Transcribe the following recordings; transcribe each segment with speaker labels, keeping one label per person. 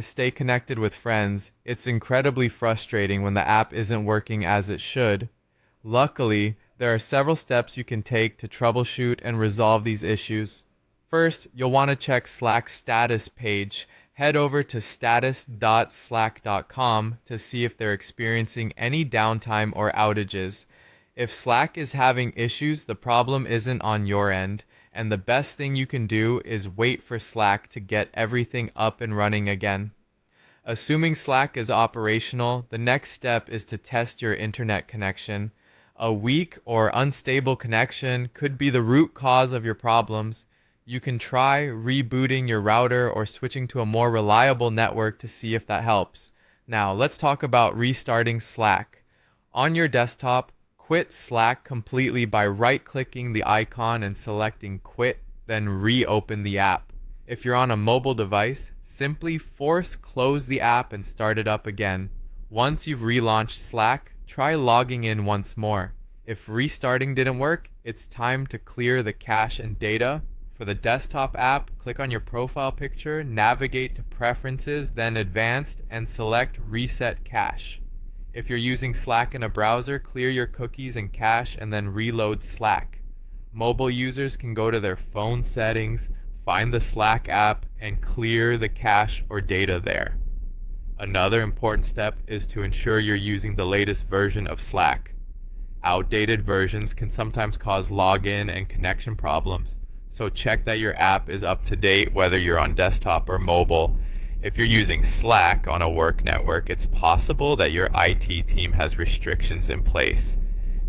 Speaker 1: To stay connected with friends, it's incredibly frustrating when the app isn't working as it should. Luckily, there are several steps you can take to troubleshoot and resolve these issues. First, you'll want to check Slack's status page. Head over to status.slack.com to see if they're experiencing any downtime or outages. If Slack is having issues, the problem isn't on your end, and the best thing you can do is wait for Slack to get everything up and running again. Assuming Slack is operational, the next step is to test your internet connection. A weak or unstable connection could be the root cause of your problems. You can try rebooting your router or switching to a more reliable network to see if that helps. Now, let's talk about restarting Slack. On your desktop, quit Slack completely by right-clicking the icon and selecting Quit, then reopen the app. If you're on a mobile device, simply force close the app and start it up again. Once you've relaunched Slack, try logging in once more. If restarting didn't work, it's time to clear the cache and data. For the desktop app, click on your profile picture, navigate to Preferences, then Advanced, and select Reset Cache. If you're using Slack in a browser, clear your cookies and cache and then reload Slack. Mobile users can go to their phone settings, find the Slack app, and clear the cache or data there. Another important step is to ensure you're using the latest version of Slack. Outdated versions can sometimes cause login and connection problems, so check that your app is up to date whether you're on desktop or mobile. If you're using Slack on a work network, it's possible that your IT team has restrictions in place.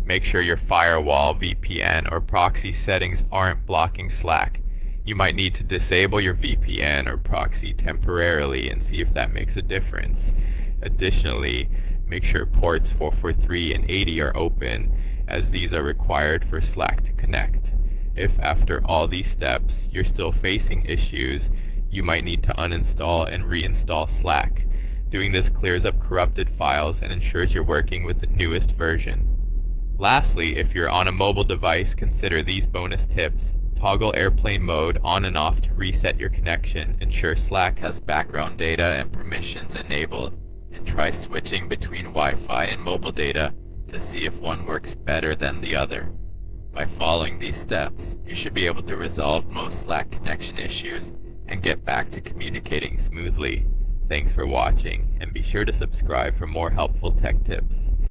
Speaker 1: Make sure your firewall, VPN, or proxy settings aren't blocking Slack. You might need to disable your VPN or proxy temporarily and see if that makes a difference. Additionally, make sure ports 443 and 80 are open, as these are required for Slack to connect. If after all these steps you're still facing issues, you might need to uninstall and reinstall Slack. Doing this clears up corrupted files and ensures you're working with the newest version. Lastly, if you're on a mobile device, consider these bonus tips. Toggle airplane mode on and off to reset your connection. Ensure Slack has background data and permissions enabled. And try switching between Wi-Fi and mobile data to see if one works better than the other. By following these steps, you should be able to resolve most Slack connection issues and get back to communicating smoothly. Thanks for watching, and be sure to subscribe for more helpful tech tips.